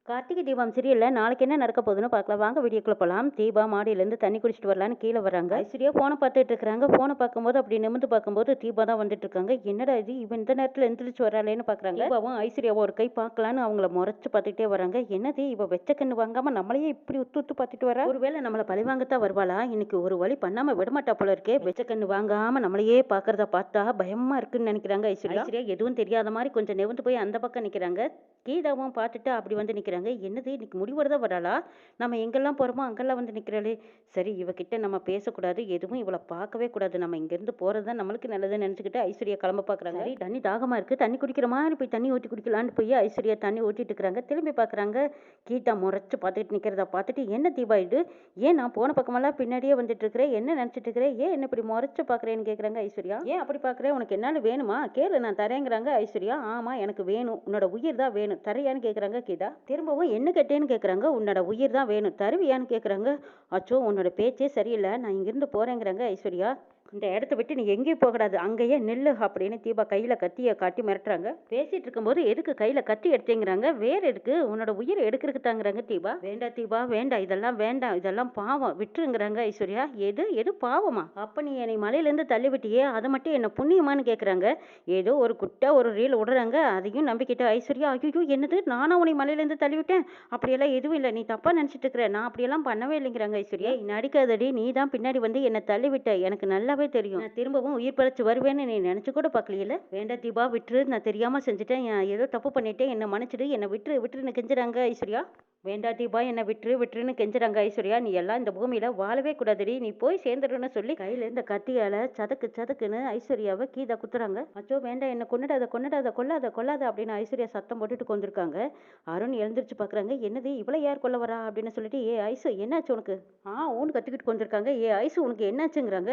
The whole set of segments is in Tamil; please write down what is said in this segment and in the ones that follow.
கார்த்திகை தீபம் சீரியல்ல நாளைக்கு என்ன நடக்க போகுதுன்னு பார்க்கலாம். வாங்க வீடியோக்குள்ள போலாம். தீபா மாடியிலேருந்து தண்ணி குடிச்சிட்டு வரலான்னு கீழே வராங்க. ஐஸ்வர்யா ஃபோனை பார்த்துட்டு இருக்காங்க. ஃபோனை பார்க்கும்போது அப்படி நிமிர்ந்து பார்க்கும்போது தீபா தான் வந்துட்டு இருக்காங்க. என்னடா இது, இவன் இந்த நேரத்தில் எந்திரிச்சு வராளேன்னு பார்க்குறாங்க. தீபாவும் ஐஸ்வர்யாவும் ஒரு கை பார்க்கலான்னு அவங்கள முறைச்சு பார்த்துட்டே வராங்க. என்னது இவ வெச்ச கண்ணு வாங்காம நம்மளையே இப்படி உத்து உத்து பார்த்துட்டு வரா? ஒருவேளை நம்மளை பழிவாங்கத்தான் வருவாளா? இன்னைக்கு ஒரு வழி பண்ணாம விடமாட்டா போல இருக்கே. வெச்ச கண்ணு வாங்காம நம்மளையே பார்க்கறத பார்த்தா பயமா இருக்குன்னு நினைக்கிறாங்க ஐஸ்வர்யா. ஐஸ்வர்யா எதுவும் தெரியாத மாதிரி கொஞ்சம் நிமிர்ந்து போய் அந்த பக்கம் நிற்கிறாங்க. கீதாவும் பார்த்துட்டு அப்படி வந்து நிற்கிறாங்க. என்னது இன்னைக்கு முடிவோட தான் வராளா? நம்ம எங்கெல்லாம் போகிறோமோ அங்கெல்லாம் வந்து நிற்கிறாளே. சரி, இவகிட்ட நம்ம பேசக்கூடாது, எதுவும் இவளை பார்க்கவே கூடாது, நம்ம இங்கேருந்து போகிறது தான் நம்மளுக்கு நல்லதுன்னு நினச்சிக்கிட்டு ஐஸ்வர்யா கிளம்ப பார்க்குறாங்க. சரி, தண்ணி தாகமாக இருக்குது, தண்ணி குடிக்கிற மாதிரி போய் தண்ணி ஊற்றி குடிக்கலான்னு போய் ஐஸ்வர்யா தண்ணி ஊற்றிட்டு இருக்கிறாங்க. திரும்பி பார்க்குறாங்க. கீதா முறைச்சு பார்த்துக்கிட்டு நிற்கிறத பார்த்துட்டு, என்ன தீபா இது, ஏன் நான் போன பக்கமெல்லாம் பின்னாடியே வந்துட்டு இருக்கிறேன், என்ன நினச்சிட்டு இருக்கிறேன், ஏன் என்ன இப்படி முறைச்சு பார்க்குறேன்னு கேட்குறாங்க ஐஸ்வர்யா. ஏன் அப்படி பார்க்குறேன், உனக்கு என்னாலும் வேணுமா, கேளு நான் தரேங்கிறாங்க ஐஸ்வர்யா. ஆமாம், எனக்கு வேணும், உன்னோட உயிர் தான் வேணும், தரையான்னு கேட்குறாங்க கீதா. திரும்பவும் என்ன கேட்டேன்னு கேட்குறாங்க. உன்னோட உயிர் தான் வேணும், தருவியான்னு கேட்குறாங்க. அச்சோ, உன்னோட பேச்சே சரியில்லை, நான் இங்கிருந்து போறேங்கிறாங்க ஐஸ்வர்யா. இந்த இடத்த விட்டு நீ எங்கேயும் போகக்கூடாது, அங்கேயே நில்லு அப்படின்னு தீபா கையில் கத்தியை காட்டி மிரட்டுறாங்க. பேசிட்டு இருக்கும்போது எதுக்கு கையில் கத்தி எடுத்தேங்கிறாங்க. வேற எதுக்கு, உன்னோட உயிரை எடுக்கிறதுக்கு தாங்கிறாங்க தீபா. வேண்டாம் தீபா வேண்டாம், இதெல்லாம் வேண்டாம், இதெல்லாம் பாவம், விட்டுருங்கிறாங்க ஐஸ்வர்யா. எது எது பாவமா? அப்போ நீ என்னை மலையிலேருந்து தள்ளி விட்டியே, அதை மட்டும் என்ன புண்ணியமானு கேட்குறாங்க. ஏதோ ஒரு குட்டா ஒரு ரீல் விடுறாங்க, அதையும் நம்பிக்கிட்ட ஐஸ்வர்யா. ஐயோ, என்னது, நானும் உன்னை மலையிலேருந்து தள்ளி விட்டேன்? அப்படியெல்லாம் எதுவும் இல்லை, நீ தப்பா நினச்சிட்டு இருக்கிற, நான் அப்படியெல்லாம் பண்ணவே இல்லைங்கிறாங்க ஐஸ்வர்யா. நடிக்காதடி, நீ தான் பின்னாடி வந்து என்னை தள்ளி விட்ட, எனக்கு நல்லாவே தெரியும். நான் திரும்பவும் உயிர் பழச்சு வருவேன்னு நீ நினைச்சு கூட பார்க்கல. வேண்டாம் தீபா, விட்டுரு, நான் தெரியாம செஞ்சுட்டேன், ஏதோ தப்பு பண்ணிட்டேன், என்ன மன்னிச்சிடு, என்னை விட்டுரு விட்டுருன்னு கெஞ்சுறாங்க ஐஸ்வர்யா. வேண்டா தீபா, என்னை விட்டுரு விட்டுருன்னு கெஞ்சுறாங்க ஐஸ்வர்யா. நீ எல்லாம் இந்த பூமியில வாழவே கூடாதுடி, நீ போய் சேர்ந்துடுன்னு சொல்லி கையில இந்த கத்தியால சதக்கு சதக்குன்னு ஐஸ்வர்யாவை கீதா குத்துறாங்க. அச்சோ வேண்டாம், என்ன கொண்டுடாத கொண்டுடாத, கொல்லாத கொல்லாத அப்படின்னு ஐஸ்வர்யா சத்தம் போட்டுட்டு கொண்டிருக்காங்க. அருண் எழுந்திரிச்சு பாக்குறாங்க. என்னது, இவ்வளோ யார் கொல்ல வரா அப்படின்னு சொல்லிட்டு, ஏ ஐசு என்னாச்சு உனக்கு, ஊன்னு கத்திக்கிட்டு கொண்டிருக்காங்க. ஏ ஐசு உனக்கு என்னாச்சுங்கிறாங்க.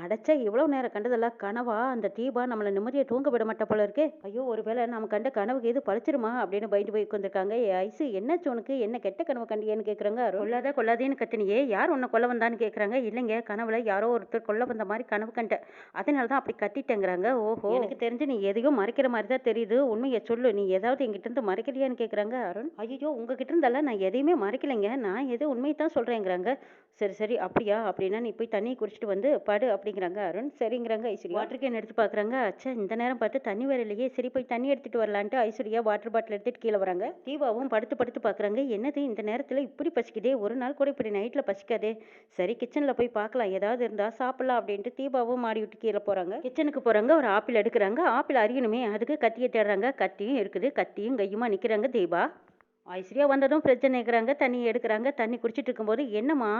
அடைச்சா இவ்வளவு நேரம் கண்டதெல்லாம் கனவா, அந்த தீபா நம்மளை நிம்மதியை தூங்க விட மாட்டா போல இருக்கே. ஐயோ, ஒருவேளை நம்ம கண்ட கனவுக்கு எது பழிச்சிருமா அப்படின்னு பயந்து போய் உட்காந்துருக்காங்க. ஏ ஐசு என்னாச்சு உனக்கு, என்ன கெட்ட கனவு கண்டியேன்னு கேட்குறாங்க. கொல்லாத கொல்லாதேன்னு கத்தினியே, யார் உன்னை கொல்ல வந்தான்னு கேட்குறாங்க. இல்லைங்க, கனவுல யாரோ ஒருத்தர் கொல்ல வந்த மாதிரி கனவு கண்டேன், அதனால தான் அப்படி கத்திட்டேங்கிறாங்க. ஓஹோ, எனக்கு தெரிஞ்சு நீ எதையோ மறைக்கிற மாதிரி தான் தெரியுது, உண்மையை சொல்லு, நீ ஏதாவது எங்கிட்ட இருந்து மறைக்கிறியான்னு கேட்குறாங்க அருண். ஐயோ, உங்ககிட்ட இருந்தாலும் நான் எதையுமே மறைக்கலைங்க, நான் எது உண்மையை தான் சொல்கிறேங்கிறாங்க. சரி சரி, அப்படியா, அப்படின்னா நீ போய் தண்ணி குடிச்சிட்டு வந்து படு அப்படிங்கிறாங்க அருண். சரிங்கிறாங்க ஐஸ்வர்யா. வாட்டர் கேன் எடுத்து பார்க்குறாங்க. அச்சா, இந்த நேரம் பார்த்து தண்ணி வேற இல்லையே, சரி போய் தண்ணி எடுத்துட்டு வரலான்ட்டு ஐஸ்வர்யா வாட்டர் பாட்டில் எடுத்துட்டு கீழே வராங்க. தீபாவும் படுத்து படுத்து பார்க்குறாங்க. என்னது இந்த நேரத்தில் இப்படி பசிக்குதே, ஒரு நாள் கூட இப்படி நைட்டில் பசிக்காதே. சரி, கிச்சனில் போய் பார்க்கலாம், ஏதாவது இருந்தால் சாப்பிடலாம் அப்படின்ட்டு தீபாவும் மாடி விட்டு கீழே போகிறாங்க. கிச்சனுக்கு போகிறாங்க. ஒரு ஆப்பிள் எடுக்கிறாங்க. ஆப்பிள் அறியணுமே, அதுக்கு கத்தியை தேடுறாங்க. கத்தியும் இருக்குது, கத்தியும் கையுமா நிற்கிறாங்க தீபா. ஐஸ்வர்யா வந்ததும் ஃப்ரிட்ஜை நிற்கிறாங்க, தண்ணி எடுக்கிறாங்க. தண்ணி குடிச்சிட்டு இருக்கும்போது, என்னம்மா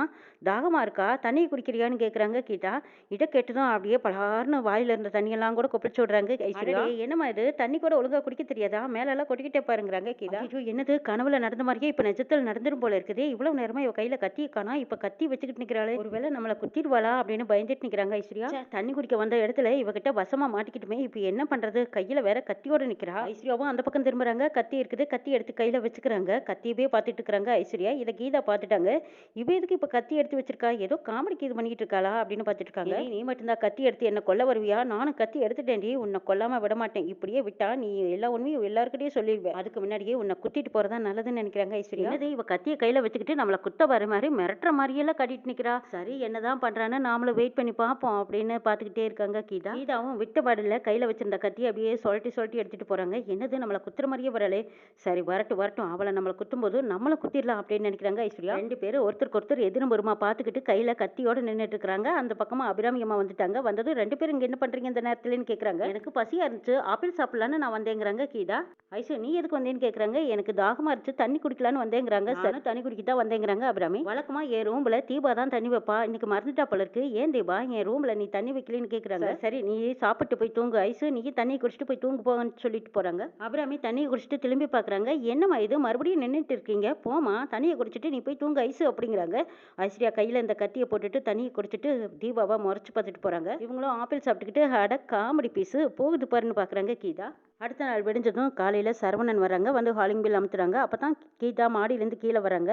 தாகமாக இருக்கா, தண்ணி குடிக்கிறியான்னு கேட்குறாங்க கீதா. இதை கேட்டதும் அப்படியே பலார்னு வாயில் இருந்த தண்ணியெல்லாம் கூட கொப்பிச்சு விடுறாங்க ஐஸ்வர்யா. என்னம்மா இது, தண்ணி கூட ஒழுங்காக குடிக்க தெரியாதா, மேலெல்லாம் கொட்டிக்கிட்டே பாருங்கிறாங்க கீதா. ஐயோ, என்னது, கனவுல நடந்த மாதிரியே இப்போ நிஜத்தில் நடந்துரும் போல இருக்குது. இவ்வளவு நேரமா இவ கையில் கத்தி காணா, இப்போ கத்தி வச்சுக்கிட்டு நிற்கிறாளே, ஒருவேளை நம்மளை குத்திடுவாளா அப்படின்னு பயந்துட்டு நிற்கிறாங்க ஐஸ்வர்யா. தண்ணி குடிக்க வந்த இடத்துல இவகிட்ட வசமா மாட்டிக்கிட்டுமே, இப்போ என்ன பண்றது, கையில் வேற கத்தியோட நிற்கிறா. ஐஸ்வர்யாவும் அந்த பக்கம் திரும்புறாங்க. கத்தி இருக்குது, கத்தி எடுத்து கையில் வச்சுக்கிறாங்க. கத்தியவே பார்த்துட்டு இருக்காங்க ஐஸ்வர்யா. இதை கீதா பார்த்துட்டாங்க. இவ எதுக்கு இப்ப கத்தி எடுத்து வச்சிருக்கா, ஏதோ காமெடிக்கு இது பண்ணிட்டு இருக்காளா அப்படின்னு பார்த்துட்டு இருக்காங்க. நீ மட்டும்தான் கத்தி எடுத்து என்ன கொல்ல வருவியா, நானும் கத்தி எடுத்துட்டேன்டி, உன்னை கொல்லாம விட மாட்டேன், இப்படியே விட்டா நீ எல்லா உண்மையும் எல்லாருக்கிட்டையும் சொல்லிடுவேன், அதுக்கு முன்னாடியே உன்னை குத்திட்டு போறதா நல்லதுன்னு நினைக்கிறாங்க ஐஸ்வர்யா. என்னது, இவ கத்தியை கையில வச்சுக்கிட்டு நம்மளை குத்த வர மாதிரி மிரட்டுற மாதிரியெல்லாம் கட்டிட்டு நிக்கிறா. சரி, என்னதான் பண்றான்னு நாமளும் வெயிட் பண்ணி பார்ப்போம் அப்படின்னு பார்த்துக்கிட்டே இருக்காங்க கீதா. கீதாவும் விட்ட பாடல கையில வச்சிருந்த கத்தி அப்படியே சொல்லிட்டு சொல்லிட்டு எடுத்துட்டு போறாங்க. என்னது, நம்மளை குத்துற மாதிரியே வரலே, சரி வரட்டும் வரட்டும், அவளை நம்மளை குத்தும்போது நம்மளை குத்திடலாம் அப்படின்னு நினைக்கிறாங்க ஐஸ்வர்யா. ரெண்டு பேரும் ஒருத்தருக்கு ஒருத்தர் எதிரும் பெருமா பார்த்துக்கிட்டு கையில கத்தியோட நின்றுட்டு இருக்காங்க. அந்த பக்கமா அபிராமி அம்மா வந்துட்டாங்க. வந்ததும் ரெண்டு பேரும் இங்க என்ன பண்றீங்க இந்த நேரத்துலன்னு கேட்கறாங்க. எனக்கு பசியா இருந்துச்சு, ஆப்பிள் சாப்பிடலான்னு நான் வந்தேங்கிறாங்க கீதா. ஐஸ்வர்யா, நீ எதுக்கு வந்தேன்னு கேட்கறாங்க. எனக்கு தாகமா இருந்துச்சு, தண்ணி குடிக்கலான்னு வந்தேங்கிறாங்க. சரி, தண்ணி குடிக்கத்தான் வந்தேங்கிறாங்க அபிராமி. வழக்கமா என் ரூம்ல தீபா தான் தண்ணி வைப்பா, இன்னைக்கு மறந்துட்டா போல இருக்கு, ஏன் தீபா என் ரூம்ல நீ தண்ணி வைக்கலன்னு கேட்கறாங்க. சரி, நீ சாப்பிட்டு போய் தூங்கு ஐசு, நீ தண்ணி குடிச்சிட்டு போய் தூங்கு போங்கன்னு சொல்லிட்டு போறாங்க. அபிராமி தண்ணியை குடிச்சிட்டு திரும்பி பாக்குறாங்க. என்னம்மா இது, மறுபடியும் நின்றுட்டு இருக்கீங்க, போமா தண்ணியை குடிச்சிட்டு நீ போய் தூங்க ஐசு அப்படிங்கிறாங்க. ஐஸ்வர்யா கையில இந்த கத்தியை போட்டுட்டு தண்ணியை குடிச்சிட்டு தீபாவை முறைச்சு பார்த்துட்டு போறாங்க. இவங்களும் ஆப்பிள் சாப்பிட்டுக்கிட்டு, அட காமெடி பீஸு போகுது பாருன்னு பாக்குறாங்க கீதா. அடுத்த நாள் விடிஞ்சதும் காலையில் சரவணன் வராங்க, வந்து ஹாலிங் பில் அமுத்துறாங்க. அப்போ தான் கீதா மாடியிலேருந்து கீழே வராங்க.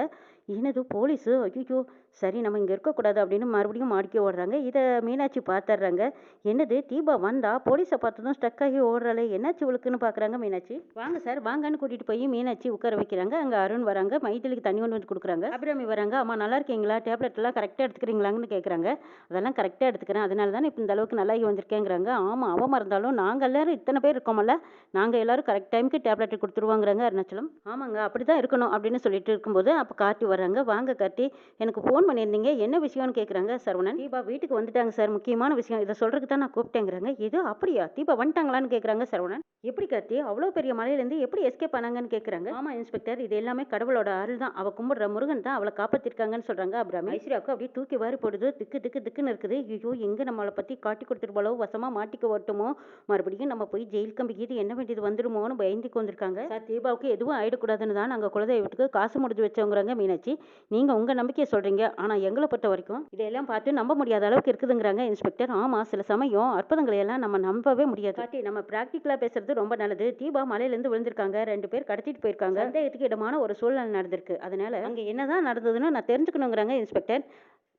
என்னது போலீஸு, ஐயோ சரி நம்ம இங்கே இருக்கக்கூடாது அப்படின்னு மறுபடியும் மாடிக்கே ஓடுறாங்க. இதை மீனாட்சி பார்த்துட்றாங்க. என்னது தீபா வந்தா போலீஸை பார்த்ததும் ஸ்டக் ஆகி ஓடுறாளே, என்னாச்சு இவளுக்குன்னு பார்க்குறாங்க மீனாட்சி. வாங்க சார் வாங்கன்னு கூட்டிகிட்டு போய் மீனாட்சி உட்கார வைக்கிறாங்க. அங்கே அருண் வராங்க, மைதிலிக்கு தண்ணி கொண்டு வந்து கொடுக்குறாங்க. அபிராமி வராங்க. அம்மா நல்லா இருக்கீங்களா, டேப்லெட்லாம் கரெக்டாக எடுத்துக்கிறீங்களான்னு கேட்குறாங்க. அதெல்லாம் கரெக்டாக எடுத்துக்கிறேன், அதனால தானே இப்போ இந்த அளவுக்கு நல்லாகி வந்திருக்கேங்கிறாங்க. ஆமாம் அவன் மறந்தாலும் நாங்கள் எல்லாரும் இத்தனை பேர் இருக்கோமல்ல, நாங்கள் எல்லாரும் கரெக்ட் டைமுக்கு டேப்லெட் கொடுத்துருவாங்கிறாங்க அருணாச்சலம். ஆமாங்க அப்படி தான் இருக்கணும் அப்படின்னு சொல்லிட்டு இருக்கும்போது அப்போ கார்த்தி வர்றாங்க. வாங்க கார்த்தி, எனக்கு ஃபோன் பண்ணியிருந்தீங்க, என்ன விஷயம்னு கேட்குறாங்க சரவணன். தீபா வீட்டுக்கு வந்துட்டாங்க சார், முக்கியமான விஷயம், இதை சொல்கிறதுக்கு தான் நான் கூப்பிட்டேங்கிறாங்க. இது அப்படியா, தீபா வந்துட்டாங்களான்னு கேட்குறாங்க சரவணன். எப்படி கார்த்தி அவ்வளோ பெரிய மலையிலேருந்து எப்படி எஸ்கேப் ஆனாங்கன்னு கேட்குறாங்க. ஆமாம் இன்ஸ்பெக்டர், இது எல்லாமே கடவுளோட அருள் தான், அவள் கும்பிடுற முருகன் தான் அவளை காப்பாற்றிருக்காங்கன்னு சொல்கிறாங்க அபிராமி. ஐஸ்வர்யாவுக்கு அப்படியே தூக்கி வாரி போடுது, திக்கு திக்கு திக்குன்னு இருக்குது. ஐயோ எங்கே நம்மளை பற்றி காட்டி கொடுத்துருப்பாளோ, வசமாக மாட்டிக்க ஓட்டுமோ, மறுபடியும் நம்ம போய் ஜெயில் கம்பி கீது என்ன வேண்டியது வந்துருமோன்னு பயந்துக்கு வந்திருக்காங்க சார். தீபாவுக்கு எதுவும் ஆயிடக்கூடாதுன்னு தான் நாங்கள் குலதெய்வத்துக்கு காசு முடிஞ்சு வச்சவங்கிறாங்க மீனாட்சி. நீங்கள் உங்கள் நம்பிக்கையை சொல்கிறீங்க, ஆனால் எங்களை பொறுத்த வரைக்கும் இதையெல்லாம் பார்த்து நம்ப முடியாத அளவுக்கு இருக்குதுங்கிறாங்க இன்ஸ்பெக்டர். ஆமாம் சில சமயம் அற்புதங்களை எல்லாம் நம்ம நம்பவே முடியாது காட்டி, நம்ம ப்ராக்டிக்கலாக பேசுறது ரொம்ப நல்லது. தீபா மலையிலேருந்து விழுந்திருக்காங்க, 2 பேர் கடத்திட்டு போயிருக்காங்க, சந்தேகத்துக்கு இடமான ஒரு சூழ்நிலை நடந்திருக்கு, அதனால அங்கே என்னதான் நடந்ததுன்னு நான் தெரிஞ்சுக்கணுங்கிறாங்க இன்ஸ்பெக்டர்.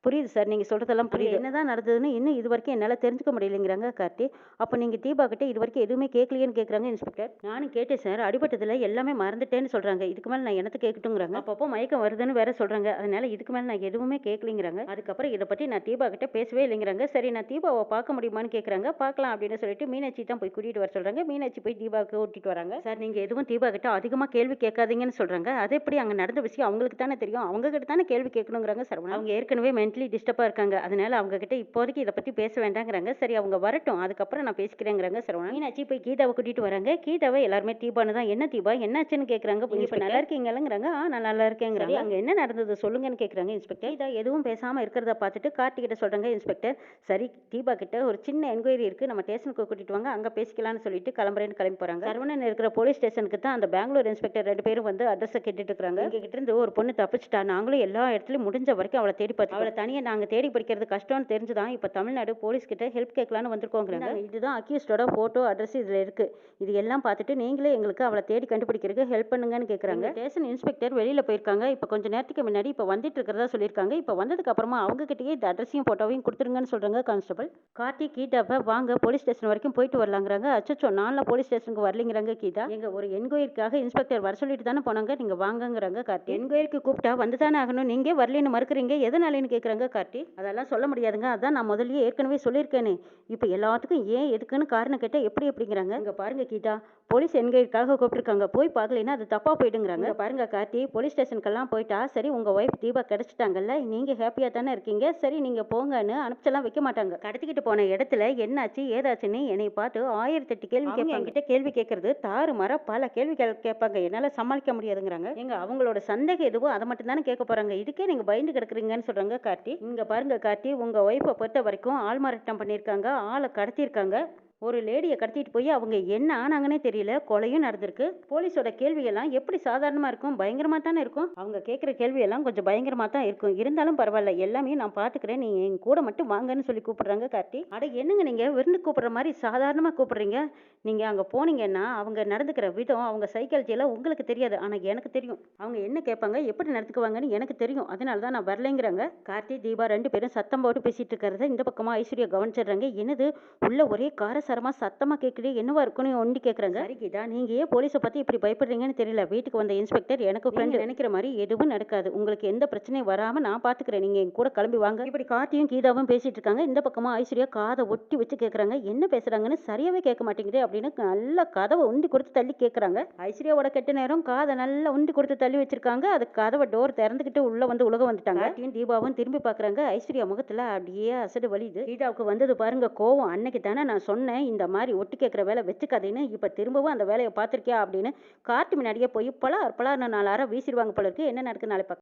புரியுது சார், நீங்கள் சொல்கிறதெல்லாம் புரியுது. என்னதான் நடந்ததுன்னு இன்னும் இது வரைக்கும் என்னால் தெரிஞ்சுக்க முடியலைங்கிறாங்க கார்த்தி. அப்போ நீங்கள் தீபா கிட்ட இது வரைக்கும் எதுவுமே கேட்கலையேன்னு கேட்குறாங்க இன்ஸ்பெக்டர். நானும் கேட்டேன் சார், அடிபட்டதில் எல்லாமே மறந்துட்டேன்னு சொல்கிறாங்க, இதுக்கு மேலே நான் என்னத்தை கேட்கட்டுங்கிறாங்க. அப்பப்போ மயக்கம் வருதுன்னு வேற சொல்கிறாங்க, அதனால இதுக்கு மேலே நான் எதுவுமே கேட்கலைங்கிறாங்க. அதுக்கப்புறம் இதை பற்றி நான் தீபா கிட்ட பேசவே இல்லைங்கிறாங்க. சரி நான் தீபாவை பார்க்க முடியுமான்னு கேட்குறாங்க. பார்க்கலாம் அப்படின்னு சொல்லிட்டு மீனாட்சி தான் போய் கூட்டிகிட்டு வர சொல்கிறாங்க. மீனாட்சி போய் தீபாவுக்கு கூட்டிகிட்டு வராங்க. சார் நீங்கள் எதுவும் தீபா கிட்ட அதிகமாக கேள்வி கேட்காதீங்கன்னு சொல்கிறாங்க. அது எப்படி, அங்கே நடந்த விஷயம் அவங்களுக்கு தானே தெரியும், அவங்க கிட்ட தானே கேள்வி கேட்கணுங்கிறாங்க சரவணன். அவங்க ஏற்கனவே மென்டலி டிஸ்டர்பாக இருக்காங்க, அதனால அவங்க கிட்ட இப்போதைக்கு இதை பற்றி பேச வேண்டாங்கிறாங்க. சரி அவங்க வரட்டும், அதுக்கப்புறம் நான் பேசிக்கிறேங்கிறாங்க சரவணன். மீனாட்சி போய் கீதாவை கூட்டிகிட்டு வராங்க. கீதாவை எல்லாருமே தீபான்னு தான், என்ன தீபா என்னாச்சுன்னு கேட்குறாங்க. இப்போ நல்லா இருக்கீங்களாங்கிறாங்க. நான் நல்லா இருக்கேங்கிறாங்க. அங்கே என்ன நடந்தது சொல்லுங்கன்னு கேட்குறாங்க இன்ஸ்பெக்டர். கீதா எதுவும் பேசாமல் இருக்கிறத பார்த்துட்டு கார்த்திகிட்ட சொல்கிறாங்க இன்ஸ்பெக்டர். சரி தீபா கிட்ட ஒரு சின்ன என்கொயரி இருக்குது, நம்ம ஸ்டேஷனுக்கு கூட்டிகிட்டு வாங்க, அங்கே பேசிக்கலாம்னு சொல்லிட்டு கிளம்புறேன்னு கிளம்பி போகிறாங்க. சரவணன் இருக்கிற போலீஸ் ஸ்டேஷனுக்கு தான் அந்த பெங்களூர் இன்ஸ்பெக்டர் 2 பேரும் வந்து அட்ரஸை கேட்டுட்டு இருக்காங்க. எங்க கிட்ட இருந்து ஒரு பொண்ணு தப்பிச்சிட்டா, நாங்களும் எல்லா இடத்துலையும் முடிஞ்ச வரைக்கும் அவளை தேடி பார்த்து, அவளை தனியாக நாங்கள் தேடி படிக்கிறது கஷ்டம்னு தெரிஞ்சுதான் இப்போ தமிழ்நாடு போலீஸ் கிட்ட ஹெல்ப் கேட்கலான்னு வந்திருக்கோங்கிறாங்க. இதுதான் அக்யூஸ்டோட ஃபோட்டோ அட்ரஸ் இதில் இருக்குது, இது எல்லாம் பார்த்துட்டு நீங்களே எங்களுக்கு அவளை தேடி கண்டுபிடிக்கிறதுக்கு ஹெல்ப் பண்ணுங்கன்னு கேட்குறாங்க. ஸ்டேஷன் இன்ஸ்பெக்டர் வெளியில் போயிருக்காங்க, இப்போ கொஞ்சம் நேரத்துக்கு முன்னாடி இப்போ வந்துட்டு இருக்கிறதா சொல்லியிருக்காங்க. இப்போ வந்ததுக்கு அப்புறமா அவங்க கிட்டேயே இந்த அட்ரஸையும் ஃபோட்டோவையும் கொடுத்துருங்கன்னு சொல்கிறாங்க கான்ஸ்டபிள். கார்த்திக் கீதாவை வாங்க போலீஸ் ஸ்டேஷன் வரைக்கும் போயிட்டு வரலாங்கிறாங்க. அச்சோ நான்லாம் போலீஸ் ஸ்டேஷனுக்கு வரலைங்கிறாங்க கீதா. எங்க ஒரு என்கொயரிக்காக இன்ஸ்பெக்டர் வர சொல்லிட்டு தானே போனாங்க, நீங்கள் வாங்கங்கிறாங்க கார்த்தி. என்கொயரிக்கு கூப்பிட்டா வந்து தானே ஆகணும், நீங்கள் வரலன்னு மறுக்கிறீங்க, எதனாலேன்னு கேட்குறாங்க கார்த்தி. அதெல்லாம் சொல்ல முடியாதுங்க, அதான் நான் முதல்லயே ஏற்கனவே சொல்லியிருக்கேனே, இப்போ எல்லாத்துக்கும் ஏன் எதுக்குன்னு காரணம் கேட்டால் எப்படி அப்படிங்கிறாங்க. இங்கே பாருங்க கீதா, போலீஸ் என்கொயரிக்காக கூப்பிட்டுருக்காங்க, போய் பார்க்கலைன்னா அது தப்பாக போயிடுங்கிறாங்க. பாருங்க கார்த்தி, போலீஸ் ஸ்டேஷனுக்கெல்லாம் போயிட்டா சரி, உங்கள் ஒய்ஃப் தீபா கிடச்சிட்டாங்கல்ல, நீங்கள் ஹாப்பியாக தானே இருக்கீங்க, சரி நீங்கள் போங்கன்னு அனுப்பிச்செல்லாம் வைக்க மாட்டாங்க. கடத்திக்கிட்டு போன இடத்துல என்னாச்சு ஏதாச்சுன்னு என்னை பார்த்து 1008 கேள்வி கேட்பாங்க. என்கிட்ட கேள்வி கேட்கறது தாறு மாற பல கேள்விகள் கேட்பாங்க, என்னால் சமாளிக்க முடியாதுங்கிறாங்க. எங்க அவங்களோட சந்தேகம் எதுவோ அதை மட்டும் தானே கேட்க போகிறாங்க, இதுக்கே நீங்கள் பயந்து கிடக்குறீங்கன்னு சொல்கிறாங்க கார்த்தி. இங்கே பாருங்க கார்த்தி, உங்கள் ஒய்ஃபை பொறுத்த வரைக்கும் ஆள் மாறாட்டம் பண்ணியிருக்காங்க, ஆளை கடத்தியிருக்காங்க, ஒரு லேடியை கடத்திட்டு போய் அவங்க என்ன ஆனாங்கன்னே தெரியல, கொலையும் நடந்திருக்கு. போலீஸோட கேள்வியெல்லாம் எப்படி சாதாரணமாக இருக்கும், பயங்கரமாக தானே இருக்கும். அவங்க கேட்குற கேள்வியெல்லாம் கொஞ்சம் பயங்கரமாக தான் இருக்கும், இருந்தாலும் பரவாயில்ல எல்லாமே நான் பார்த்துக்கிறேன், நீங்கள் என் கூட மட்டும் வாங்கன்னு சொல்லி கூப்பிடுறாங்க கார்த்தி. அட என்னங்க நீங்கள் விருந்து கூப்பிட்ற மாதிரி சாதாரணமாக கூப்பிடுறீங்க, நீங்கள் அங்கே போனீங்கன்னா அவங்க நடந்துக்கிற விதம், அவங்க சைக்காலஜியெல்லாம் உங்களுக்கு தெரியாது, ஆனால் எனக்கு தெரியும். அவங்க என்ன கேட்பாங்க எப்படி நடந்துக்குவாங்கன்னு எனக்கு தெரியும், அதனால தான் நான் வரலைங்கிறாங்க. கார்த்தி தீபா 2 பேரும் சத்தம் போட்டு பேசிட்டு இருக்கிறத இந்த பக்கமாக ஐஸ்வர்யா கவனிச்சிடுறாங்க. என்னது உள்ள ஒரே காரசாரமா சத்தமா கேட்குது, என்னவா இருக்குன்னு ஒண்டி கேட்குறாங்க. சரி கீதா, நீங்க ஏன் போலீஸை பத்தி இப்படி பயப்படுறீங்கன்னு தெரியல, வீட்டுக்கு வந்த இன்ஸ்பெக்டர் எனக்கு ஃப்ரெண்ட் நினைக்கிற மாதிரி எதுவும் நடக்காது, உங்களுக்கு எந்த பிரச்சனையும் வராம நான் பாத்துக்கிறேன், நீங்க என் கூட கிளம்பி வாங்க. இப்படி கார்த்தியும் கீதாவும் பேசிட்டு இருக்காங்க. இந்த பக்கமா ஐஸ்வர்யா காதை ஒட்டி வச்சு கேட்குறாங்க, என்ன பேசுறாங்கன்னு சரியாவே கேட்க மாட்டேங்குது அப்படின்னு நல்லா கதவை உண்டி கொடுத்து தள்ளி கேட்குறாங்க. ஐஸ்வர்யாவோட கெட்ட நேரம் காதை நல்லா உண்டி கொடுத்து தள்ளி வச்சிருக்காங்க. அது கதவை டோர் திறந்துக்கிட்டு உள்ள வந்து உலக வந்துட்டாங்க. கார்த்தியும் தீபாவும் திரும்பி பாக்குறாங்க. ஐஸ்வர்யா முகத்துல அப்படியே அசடு வலிது. கீதாவுக்கு வந்தது பாருங்க கோவம். அன்னைக்கு தானே நான் சொன்னேன் இந்த மாதிரி ஒட்டு கேட்குற வேலை வச்சுக்காதேன்னு, இப்போ திரும்பவும் அந்த வேலையை பார்த்துருக்கியா அப்படின்னு கார்த்தி முன்னாடியே போய் பலார் பலார்னு 4 அரை வீசிடுவாங்க போல இருக்கு. என்ன நடக்குது நாளை பார்க்க.